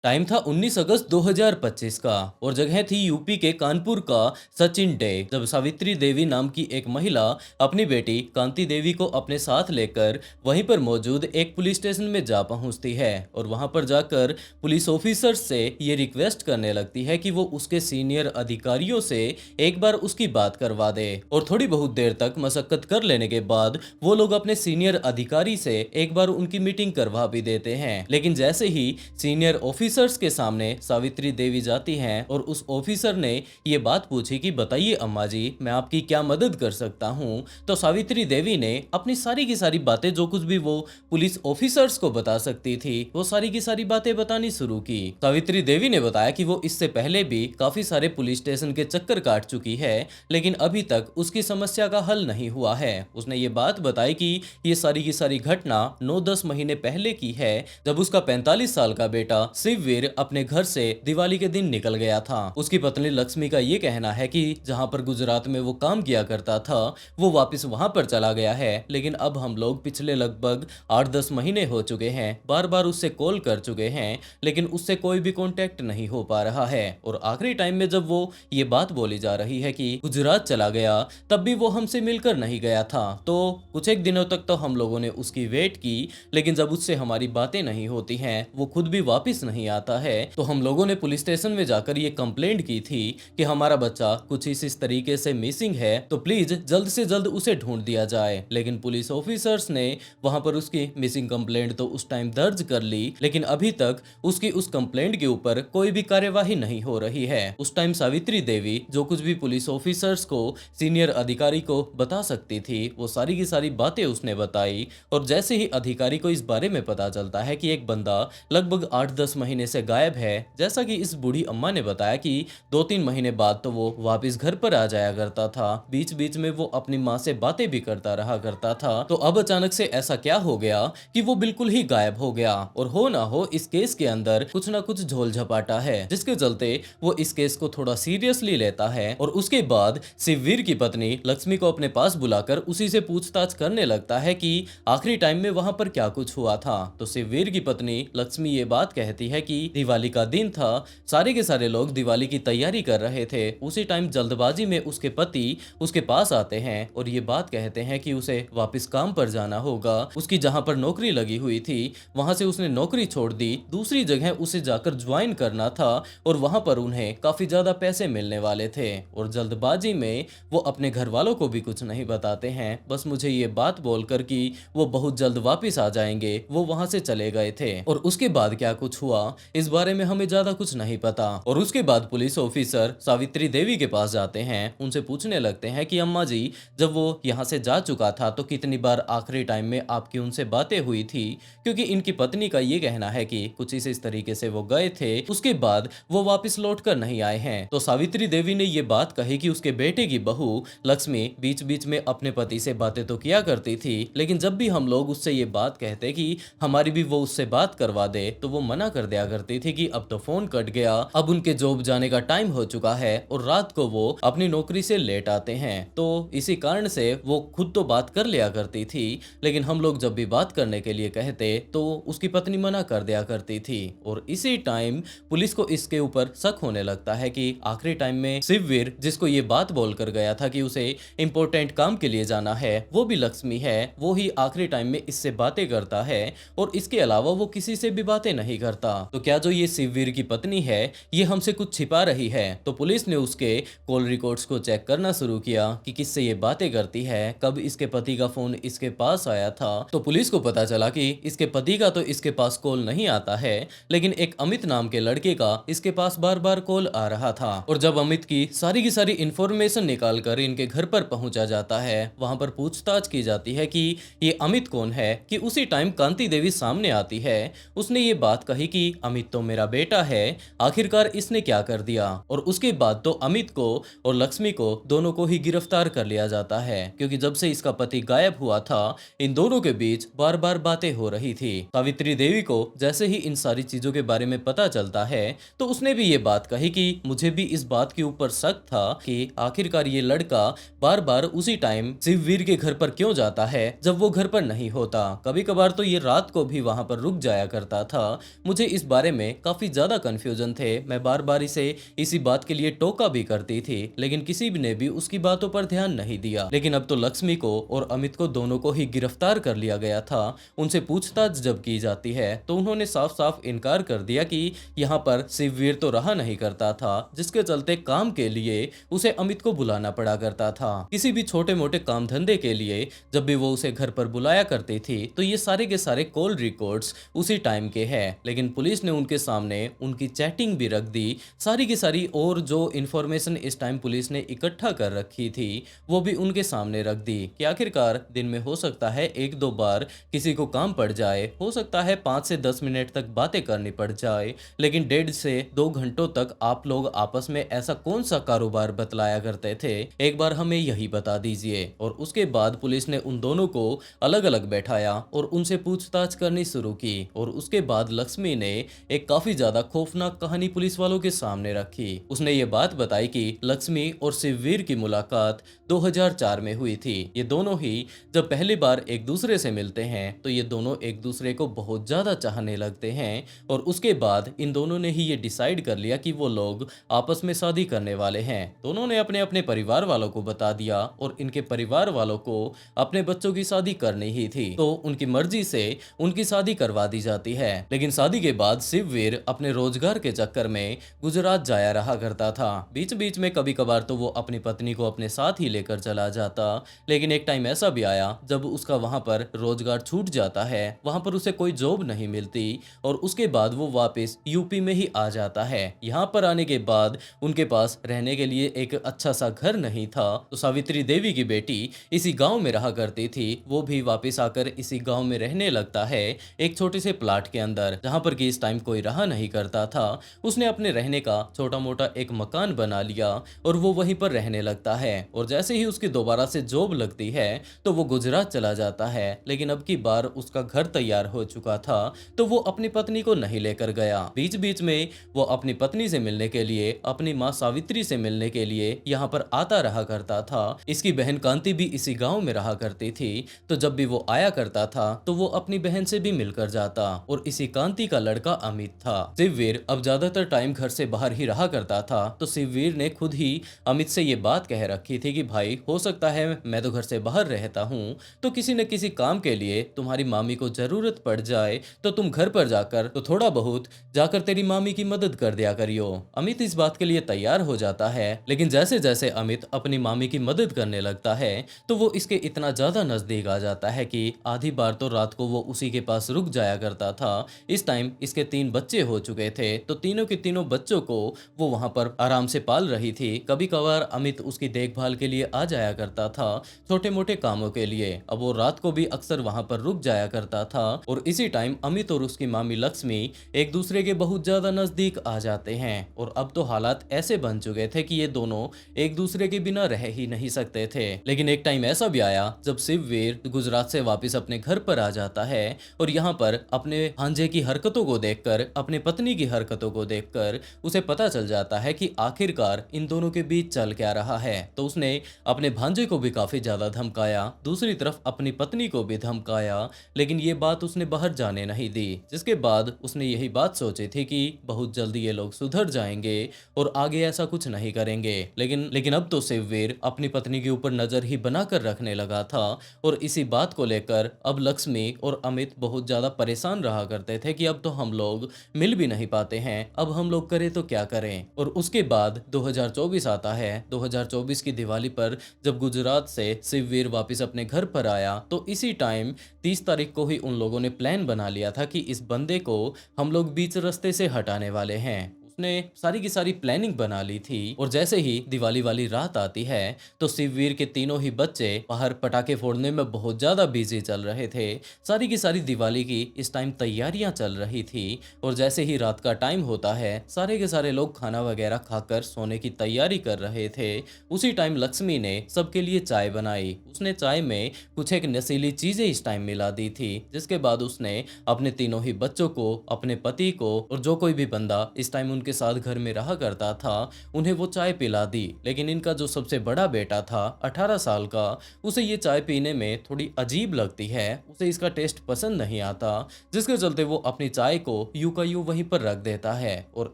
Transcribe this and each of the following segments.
Time था 19 अगस्त 2025 का और जगह थी यूपी के कानपुर का सचिन डे, जब सावित्री देवी नाम की एक महिला अपनी बेटी कांति देवी को अपने साथ लेकर वहीं पर मौजूद एक पुलिस स्टेशन में जा पहुंचती है और वहां पर जाकर पुलिस ऑफिसर से ये रिक्वेस्ट करने लगती है कि वो उसके सीनियर अधिकारियों से एक बार उसकी बात करवा दे। और थोड़ी बहुत देर तक मशक्कत कर लेने के बाद वो लोग अपने सीनियर अधिकारी से एक बार उनकी मीटिंग करवा भी देते हैं। लेकिन जैसे ही सीनियर ऑफिसर्स के सामने सावित्री देवी जाती हैं और उस ऑफिसर ने ये बात पूछी कि बताइए अम्मा जी, मैं आपकी क्या मदद कर सकता हूँ, तो सावित्री देवी ने अपनी सारी की सारी बातें, जो कुछ भी वो पुलिस ऑफिसर्स को बता सकती थी, वो सारी की सारी बातें बतानी शुरू की। सावित्री देवी ने बताया कि वो इससे पहले भी काफी सारे पुलिस स्टेशन के चक्कर काट चुकी है, लेकिन अभी तक उसकी समस्या का हल नहीं हुआ है। उसने ये बात बताई कि ये सारी की सारी घटना 9-10 महीने पहले की है, जब उसका 45 साल का बेटा शिववीर अपने घर से दिवाली के दिन निकल गया था। उसकी पत्नी लक्ष्मी का ये कहना है कि जहां पर गुजरात में वो काम किया करता था, वो वापस वहां पर चला गया है, लेकिन अब हम लोग पिछले लगभग 8-10 महीने हो चुके हैं, बार बार उससे कॉल कर चुके हैं, लेकिन उससे कोई भी कांटेक्ट नहीं हो पा रहा है। और आखिरी टाइम में जब वो ये बात बोली जा रही है कि गुजरात चला गया, तब भी वो हमसे मिलकर नहीं गया था। तो कुछ एक दिनों तक तो हम लोगों ने उसकी वेट की, लेकिन जब उससे हमारी बातें नहीं होती हैं, वो खुद भी वापस नहीं आता है, तो हम लोगों ने पुलिस स्टेशन में जाकर ये कंप्लेंट की थी कि हमारा बच्चा कुछ इस तरीके से मिसिंग है, तो प्लीज जल्द से जल्द उसे ढूंढ दिया जाए। लेकिन पुलिस ऑफिसर्स ने वहां पर उसकी मिसिंग कंप्लेंट तो उस टाइम दर्ज कर ली, लेकिन अभी तक उसकी उस कंप्लेंट के ऊपर कोई भी कार्यवाही नहीं हो रही है। उस टाइम सावित्री देवी जो कुछ भी पुलिस ऑफिसर्स को, सीनियर अधिकारी को बता सकती थी, वो सारी की सारी बातें उसने बताई। और जैसे ही अधिकारी को इस बारे में पता चलता है कि एक बंदा लगभग 8-10 महीने से गायब है, जैसा कि इस बूढ़ी अम्मा ने बताया कि 2-3 महीने बाद तो वो वापस घर पर आ जाया करता था, बीच बीच में वो अपनी माँ से बातें भी करता रहा करता था, तो अब अचानक से ऐसा क्या हो गया कि वो बिल्कुल ही गायब हो गया। और हो ना हो इस केस के अंदर कुछ ना कुछ झोल झपाटा है, जिसके चलते वो इस केस को थोड़ा सीरियसली लेता है। और उसके बाद शिववीर की पत्नी लक्ष्मी को अपने पास बुलाकर उसी से पूछताछ करने लगता है कि आखिरी टाइम में वहां पर क्या कुछ हुआ था। तो शिववीर की पत्नी लक्ष्मी ये बात कहती है कि दिवाली का दिन था, सारे के सारे लोग दिवाली की तैयारी कर रहे थे, उसी टाइम जल्दबाजी में उसके पति उसके पास आते हैं और ये बात कहते हैं कि उसे वापस काम पर जाना होगा। उसकी जहां पर नौकरी लगी हुई थी, वहां से उसने नौकरी छोड़ दी, दूसरी जगह उसे जाकर ज्वाइन करना था और वहां पर उन्हें काफी ज्यादा पैसे मिलने वाले थे। और जल्दबाजी में वो अपने घर वालों को भी कुछ नहीं बताते हैं, बस मुझे ये बात बोलकर कि वो बहुत जल्द वापस आ जाएंगे, वो वहां से चले गए थे। और उसके बाद क्या कुछ हुआ इस बारे में हमें ज्यादा कुछ नहीं पता। और उसके बाद पुलिस ऑफिसर सावित्री देवी के पास जाते हैं, उनसे पूछने लगते हैं कि अम्मा जी, जब वो यहाँ से जा चुका था तो कितनी बार आखिरी टाइम में आपकी उनसे बातें हुई थी, क्योंकि इनकी पत्नी का ये कहना है कि कुछ इस तरीके से वो गए थे, उसके बाद वो वापस लौट कर नहीं आए हैं। तो सावित्री देवी ने ये बात कही कि उसके बेटे की बहू लक्ष्मी बीच बीच में अपने पति से बातें तो किया करती थी, लेकिन जब भी हम लोग उससे ये बात कहते कि हमारी भी वो उससे बात करवा दे, तो वो मना कर दिया करती थी कि अब तो फोन कट गया, अब उनके जॉब जाने का टाइम हो चुका है और रात को वो अपनी नौकरी से लेट आते हैं। तो इसी कारण से वो खुद तो बात कर लिया करती थी, लेकिन हम लोग जब भी बात करने के लिए कहते तो उसकी पत्नी मना कर दिया करती थी। और इसी टाइम पुलिस को इसके ऊपर शक होने लगता है कि आखिरी टाइम में शिववीर जिसको ये बात बोलकर गया था कि उसे इंपॉर्टेंट काम के लिए जाना है, वो भी लक्ष्मी है, वो ही आखिरी टाइम में इससे बातें करता है और इसके अलावा वो किसी से भी बातें नहीं करता। तो क्या जो ये शिववीर की पत्नी है ये हमसे कुछ छिपा रही है? तो पुलिस ने उसके कॉल रिकॉर्ड्स को चेक करना शुरू किया कि किससे ये बातें करती है, कब इसके पति का फोन इसके पास आया था। तो पुलिस को पता चला कि इसके पति का तो इसके पास कॉल नहीं आता है, लेकिन एक अमित नाम के लड़के का इसके पास बार बार कॉल आ रहा था। और जब अमित की सारी इंफॉर्मेशन निकाल कर इनके घर पर पहुंचा जाता है, वहां पर पूछताछ की जाती है कि ये अमित कौन है, कि उसी टाइम कांति देवी सामने आती है। उसने ये बात कही कि अमित तो मेरा बेटा है, आखिरकार इसने क्या कर दिया। और उसके बाद तो अमित को और लक्ष्मी को दोनों को ही गिरफ्तार कर लिया जाता है, क्योंकि जब से इसका पति गायब हुआ था इन दोनों के बीच बार बार बातें हो रही थी। सावित्री देवी को जैसे ही इन सारी चीजों के बारे में पता चलता है, तो उसने भी ये बात कही कि मुझे भी इस बात के ऊपर शक था कि आखिरकार ये लड़का बार बार उसी टाइम शिववीर के घर पर क्यों जाता है जब वो घर पर नहीं होता। कभी कभार तो ये रात को भी वहां पर रुक जाया करता था। मुझे इस बारे में काफी ज्यादा कंफ्यूजन थे। मैं बार बार इसे इसी बात के लिए टोका भी करती थी, लेकिन किसी ने भी उसकी बातों पर ध्यान नहीं दिया। लेकिन अब तो लक्ष्मी को और अमित को दोनों को ही गिरफ्तार कर लिया गया था। उनसे पूछताछ जब की जाती है तो उन्होंने साफ साफ इनकार कर दिया कि यहाँ पर शिववीर तो रहा नहीं करता था, जिसके चलते काम के लिए उसे अमित को बुलाना पड़ा करता था। किसी भी छोटे मोटे काम धंधे के लिए जब भी वो उसे घर पर बुलाया करती थी तो ये सारे के सारे कॉल रिकॉर्ड्स उसी टाइम के हैं। लेकिन पुलिस ने उनके सामने उनकी चैटिंग भी रख दी, सारी की सारी, और जो इंफॉर्मेशन इस टाइम पुलिस ने इकट्ठा कर रखी थी वो भी उनके सामने रख दी कि आखिरकार दिन में हो सकता है एक दो बार किसी को काम पड़ जाए, हो सकता है 5 से 10 मिनट तक बातें करनी पड़ जाए, लेकिन 1.5 से 2 घंटों तक आप लोग आपस में ऐसा कौन सा कारोबार बतलाया करते थे, एक बार हमें यही बता दीजिए। और उसके बाद पुलिस ने उन दोनों को अलग अलग बैठाया और उनसे पूछताछ करनी शुरू की। और उसके बाद लक्ष्मी ने एक काफी ज्यादा खौफनाक कहानी पुलिस वालों के सामने रखी। उसने ये बात बताई कि लक्ष्मी और शिववीर की मुलाकात 2004 में हुई थी। ये दोनों ही जब पहली बार एक दूसरे से मिलते हैं तो ये दोनों एक दूसरे को बहुत ज्यादा चाहने लगते हैं। और उसके बाद इन दोनों ने ही ये डिसाइड कर लिया कि वो लोग आपस में शादी करने वाले हैं। दोनों ने अपने अपने परिवार वालों को बता दिया और इनके परिवार वालों को अपने बच्चों की शादी करनी ही थी, तो उनकी मर्जी से उनकी शादी करवा दी जाती है। लेकिन शादी के बाद शिववीर अपने रोजगार के चक्कर में गुजरात जाया रहा करता था। बीच बीच में कभी कभार तो वो अपनी पत्नी को अपने साथ ही लेकर चला जाता। लेकिन एक टाइम ऐसा भी आया जब उसका वहां पर रोजगार छूट जाता है, वहां पर उसे कोई जॉब नहीं मिलती और उसके बाद वो वापस यूपी में ही आ जाता है। यहाँ पर आने के बाद उनके पास रहने के लिए एक अच्छा सा घर नहीं था, तो सावित्री देवी की बेटी इसी गांव में रहा करती थी। वो भी वापस आकर इसी गांव में रहने लगता है, एक छोटे से प्लाट के अंदर, जहां पर कि इस टाइम कोई रहा नहीं करता था। उसने अपने रहने का छोटा मोटा एक मकान बना लिया और वो वहीं पर रहने लगता है। और जैसे ही उसकी दोबारा से जॉब लगती है तो वो गुजरात चला जाता है। लेकिन अब की बार उसका घर तैयार हो चुका था, तो वो अपनी पत्नी को नहीं लेकर गया। बीच बीच में वो अपनी पत्नी से मिलने के लिए, अपनी माँ सावित्री से मिलने के लिए यहाँ पर आता रहा करता था। इसकी बहन कांति भी इसी गांव में रहा करती थी, तो जब भी वो आया करता था तो वो अपनी बहन से भी मिलकर जाता। और इसी कांति का लड़का अमित था। शिववीर अब ज्यादातर टाइम घर से बाहर ही रहा करता था, तो शिववीर ने खुद ही अमित से ये बात कह रखी थी कि भाई, हो सकता है मैं तो घर से बाहर रहता हूँ, तो किसी न किसी काम के लिए तुम्हारी मामी को जरूरत पड़ जाए तो तुम घर पर जाकर तो थोड़ा बहुत जाकर तेरी मामी की मदद कर दिया करियो। अमित इस बात के लिए तैयार हो जाता है। लेकिन जैसे जैसे अमित अपनी मामी की मदद करने लगता है तो वो इसके इतना ज्यादा नजदीक आ जाता है कि आधी बार तो रात को वो उसी के पास रुक जाया करता था। इस टाइम इसके 3 बच्चे हो चुके थे, तो तीनों के तीनों बच्चों को वो वहां पर आराम से पाल रही थी। कभी कभार अमित उसकी देखभाल के लिए आ जाया करता था, छोटे मोटे कामों के लिए। अब वो रात को भी अक्सर वहां पर रुक जाया करता था। और इसी टाइम अमित और उसकी मामी लक्ष्मी एक दूसरे के बहुत ज्यादा नजदीक आ जाते हैं। और अब तो हालात ऐसे बन चुके थे कि ये दोनों एक दूसरे के बिना रह ही नहीं सकते थे। लेकिन एक टाइम ऐसा भी आया जब शिववीर गुजरात से वापस अपने घर पर आ जाता है और यहाँ पर अपने भांजे की हरकतों को देखकर, अपने पत्नी की हरकतों को देखकर उसे पता चल जाता है कि आखिरकार इन दोनों के बीच चल क्या रहा है। तो उसने अपने भांजे को भी काफी ज्यादा धमकाया, दूसरी तरफ अपनी पत्नी को भी धमकाया, लेकिन ये बात उसने बाहर जाने नहीं दी। जिसके बाद उसने यही बात सोची थी कि बहुत जल्दी ये लोग सुधर जाएंगे और आगे ऐसा कुछ नहीं करेंगे। लेकिन अब तो शिववीर अपनी पत्नी के ऊपर नजर ही बनाकर रखने लगा था। और इसी बात को लेकर अब लक्ष्मी और अमित बहुत ज्यादा परेशान रहा करते थे कि अब तो हम लोग मिल भी नहीं पाते हैं, अब हम लोग करें तो क्या करें। और उसके बाद 2024 आता है। 2024 की दिवाली पर जब गुजरात से शिववीर वापस अपने घर पर आया तो इसी टाइम 30 तारीख को ही उन लोगों ने प्लान बना लिया था कि इस बंदे को हम लोग बीच रास्ते से हटाने वाले हैं। उसने सारी की सारी प्लानिंग बना ली थी। और जैसे ही दिवाली वाली रात आती है तो शिववीर के तीनों ही बच्चे बाहर पटाखे फोड़ने में बहुत ज्यादा बिजी चल रहे थे। सारी की सारी दिवाली की इस टाइम तैयारियां चल रही थी। और जैसे ही रात का टाइम होता है सारे के सारे लोग खाना वगैरह खाकर सोने की तैयारी कर रहे थे। उसी टाइम लक्ष्मी ने सबके लिए चाय बनाई। उसने चाय में कुछ एक नशीली चीजें इस टाइम मिला दी थी, जिसके बाद उसने अपने तीनों ही बच्चों को, अपने पति को और जो कोई भी बंदा इस टाइम उनके इनके साथ घर में रहा करता था उन्हें वो चाय पिला दी। लेकिन इनका जो सबसे बड़ा बेटा था 18 साल का, उसे ये चाय पीने में थोड़ी अजीब लगती है, उसे इसका टेस्ट पसंद नहीं आता, जिसके चलते वो अपनी चाय को यूं का यूं वहीं पर रख देता है। और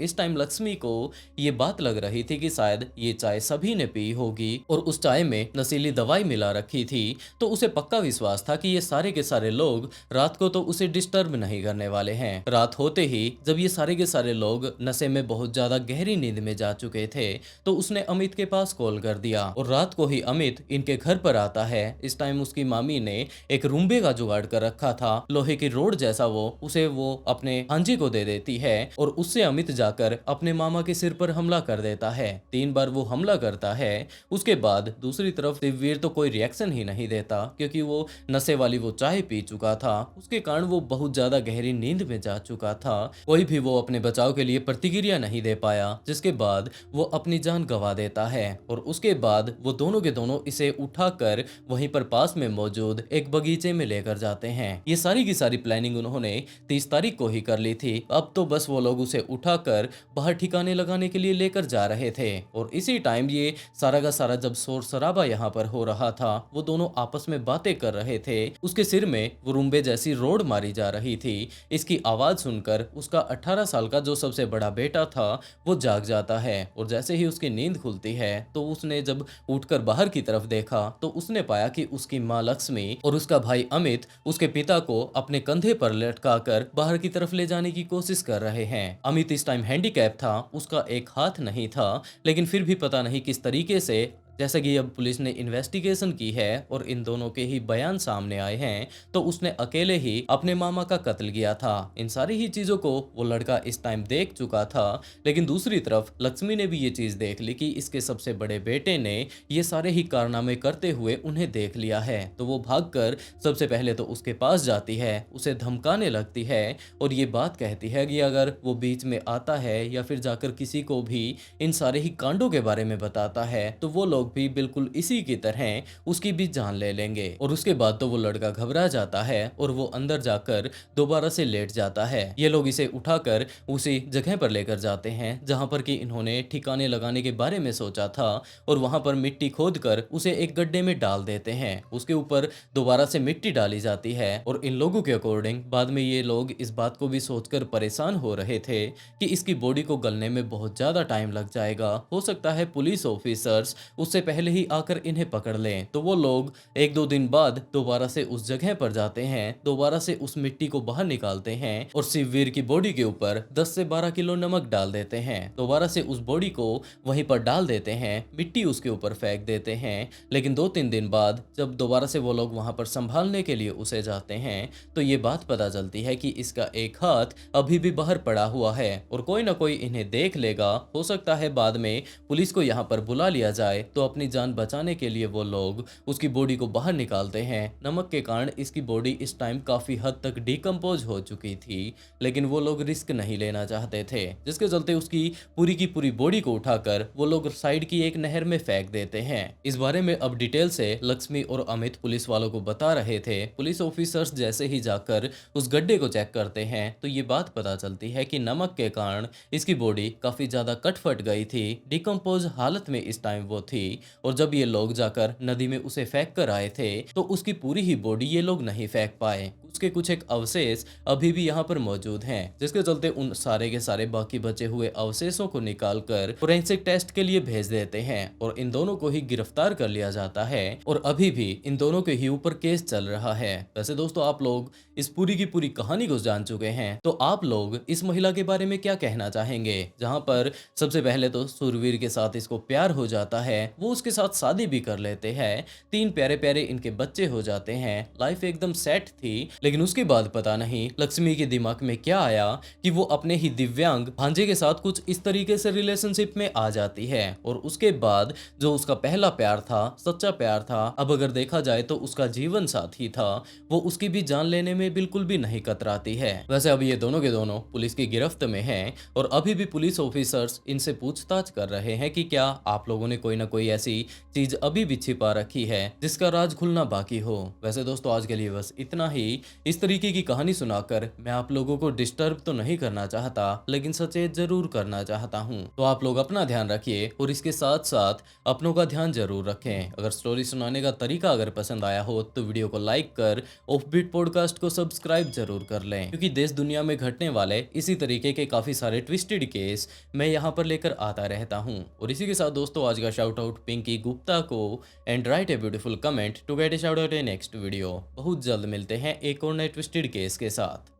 इस टाइम लक्ष्मी को ये बात लग रही थी कि शायद ये चाय सभी ने पी होगी और उस चाय में नशीली दवाई मिला रखी थी। तो उसे पक्का विश्वास था कि ये सारे के सारे लोग रात को तो उसे डिस्टर्ब नहीं करने वाले हैं। रात होते ही जब ये सारे के सारे लोग नशे में बहुत ज्यादा गहरी नींद में जा चुके थे, तो उसने अमित के पास कॉल कर दिया और रात को ही अमित इनके घर पर आता है। इस टाइम उसकी मामी ने एक रूम्बे का जुगाड़ कर रखा था, लोहे की रोड जैसा, वो अपने हांजी को दे देती है और उससे अमित जाकर अपने मामा के सिर पर हमला कर देता है। 3 बार वो हमला करता है। उसके बाद दूसरी तरफ शिववीर तो कोई रिएक्शन ही नहीं देता, क्योंकि वो नशे वाली वो चाय पी चुका था, उसके कारण वो बहुत ज्यादा गहरी नींद में जा चुका था। कोई भी वो अपने बचाव के लिए प्रतिक्रिया नहीं दे पाया, जिसके बाद वो अपनी जान गंवा देता है। और उसके बाद वो दोनों के दोनों इसे उठाकर वहीं पर पास में मौजूद एक बगीचे में लेकर जाते हैं। ये सारी की सारी प्लानिंग उन्होंने 30 तारीख को ही कर ली थी। अब तो बस वो लोग उसे उठाकर बाहर ठिकाने लगाने के लिए लेकर जा रहे थे। और इसी टाइम ये सारा का सारा जब शोर शराबा यहाँ पर हो रहा था, वो दोनों आपस में बातें कर रहे थे। उसके सिर में वो रुम्बे जैसी रोड मारी जा रही थी। इसकी आवाज सुनकर उसका 18 साल का जो सबसे बड़ा बेटा था वो जाग जाता है। और जैसे ही उसकी नींद खुलती है तो उसने जब उठकर बाहर की तरफ देखा तो उसने पाया कि उसकी माँ लक्ष्मी और उसका भाई अमित उसके पिता को अपने कंधे पर लटकाकर बाहर की तरफ ले जाने की कोशिश कर रहे हैं। अमित इस टाइम हैंडीकैप था, उसका एक हाथ नहीं था, लेकिन फिर भी पता नहीं किस तरीके से, जैसा कि अब पुलिस ने इन्वेस्टिगेशन की है और इन दोनों के ही बयान सामने आए हैं, तो उसने अकेले ही अपने मामा का कत्ल किया था। इन सारी ही चीजों को वो लड़का इस टाइम देख चुका था। लेकिन दूसरी तरफ लक्ष्मी ने भी ये चीज देख ली कि इसके सबसे बड़े बेटे ने ये सारे ही कारनामे करते हुए उन्हें देख लिया है। तो वो भागकर सबसे पहले तो उसके पास जाती है, उसे धमकाने लगती है और ये बात कहती है कि अगर वो बीच में आता है या फिर जाकर किसी को भी इन सारे ही कांडों के बारे में बताता है तो वो लोग भी बिल्कुल इसी की तरह उसकी भी जान ले लेंगे। और उसके बाद तो वो लड़का घबरा जाता है और वो अंदर जाकर दोबारा से लेट जाता है। ये लोग इसे उठाकर उसी जगह पर लेकर जाते हैं जहां पर कि इन्होंने ठिकाने लगाने के बारे में सोचा था और वहां पर मिट्टी खोदकर उसे एक गड्ढे में डाल देते हैं। उसके ऊपर दोबारा से मिट्टी डाली जाती है और इन लोगों के अकॉर्डिंग बाद में ये लोग इस बात को भी सोचकर परेशान हो रहे थे कि इसकी बॉडी को गलने में बहुत ज्यादा टाइम लग जाएगा, हो सकता है पुलिस ऑफिसर्स उससे पहले ही आकर इन्हें पकड़ लें। तो वो लोग 1-2 दिन बाद दोबारा से उस जगह पर जाते हैं, दोबारा से उस मिट्टी को बाहर निकालते हैं और शिववीर की बॉडी के ऊपर 10 से 12 किलो नमक डाल देते हैं। दोबारा से उस बॉडी को वहीं पर डाल देते हैं, मिट्टी उसके ऊपर फेंक देते हैं। लेकिन 2-3 दिन बाद जब दोबारा से वो लोग वहां पर संभालने के लिए उसे जाते हैं तो ये बात पता चलती है कि इसका एक हाथ अभी भी बाहर पड़ा हुआ है और कोई ना कोई इन्हें देख लेगा। हो सकता है बाद में पुलिस को यहाँ पर बुला लिया जाए, तो अपनी जान बचाने के लिए वो लोग उसकी बॉडी को बाहर निकालते हैं। नमक के कारण इसकी बॉडी इस टाइम काफी हद तक डिकम्पोज हो चुकी थी, लेकिन वो लोग रिस्क नहीं लेना चाहते थे, जिसके चलते उसकी पूरी की पूरी बॉडी को उठाकर वो लोग साइड की एक नहर में फेंक देते हैं। इस बारे में अब डिटेल से लक्ष्मी और अमित पुलिस वालों को बता रहे थे। पुलिस ऑफिसर्स जैसे ही जाकर उस गड्ढे को चेक करते हैं तो ये बात पता चलती है कि नमक के कारण इसकी बॉडी काफी ज्यादा कट फट गई थी, डिकम्पोज हालत में इस टाइम वो थी। और जब ये लोग जाकर नदी में उसे फेंक कर आए थे तो उसकी पूरी ही बॉडी ये लोग नहीं फेंक पाए, उसके कुछ एक अवशेष अभी भी यहाँ पर मौजूद हैं, जिसके चलते उन सारे के सारे बाकी बचे हुए अवशेषों को निकालकर फोरेंसिक टेस्ट के लिए भेज देते हैं और इन दोनों को ही गिरफ्तार कर लिया जाता है और अभी भी इन दोनों के ही ऊपर केस चल रहा है। वैसे दोस्तों, आप लोग इस पूरी की पूरी कहानी को जान चुके हैं, तो आप लोग इस महिला के बारे में क्या कहना चाहेंगे, जहाँ पर सबसे पहले तो सूरवीर के साथ इसको प्यार हो जाता है, वो उसके साथ शादी भी कर लेते हैं, 3 प्यारे प्यारे इनके बच्चे हो जाते हैं, लाइफ एकदम सेट थी। लेकिन उसके बाद पता नहीं लक्ष्मी के दिमाग में क्या आया कि वो अपने ही दिव्यांग भांजे के साथ कुछ इस तरीके से रिलेशनशिप में आ जाती है और उसके बाद जो उसका पहला प्यार था, सच्चा प्यार था, अब अगर देखा जाए तो उसका जीवन साथी था, वो उसकी भी जान लेने में बिल्कुल भी नहीं कतराती है। वैसे अब ये दोनों के दोनों पुलिस की गिरफ्त में हैं और अभी भी पुलिस ऑफिसर्स इनसे पूछताछ कर रहे हैं कि क्या आप लोगों ने कोई ना कोई ऐसी चीज अभी भी छिपा रखी है जिसका राज खुलना बाकी हो। वैसे दोस्तों आज के लिए बस इतना ही। इस तरीके की कहानी सुनाकर मैं आप लोगों को डिस्टर्ब तो नहीं करना चाहता, लेकिन सचेत जरूर करना चाहता हूँ। तो आप लोग अपना ध्यान रखिए और इसके साथ साथ अपनों का ध्यान जरूर रखें। अगर स्टोरी सुनाने का तरीका अगर पसंद आया हो तो वीडियो को लाइक कर ऑफबीट पॉडकास्ट को सब्सक्राइब जरूर कर लें, क्योंकि देश दुनिया में घटने वाले इसी तरीके के काफी सारे ट्विस्टेड केस मैं यहाँ पर लेकर आता रहता हूँ। और इसी के साथ दोस्तों आज का शाउट आउट पिंकी गुप्ता को, and write a beautiful comment to get a shout out in next video. बहुत जल्द मिलते हैं एक और नए ट्विस्टेड केस के साथ।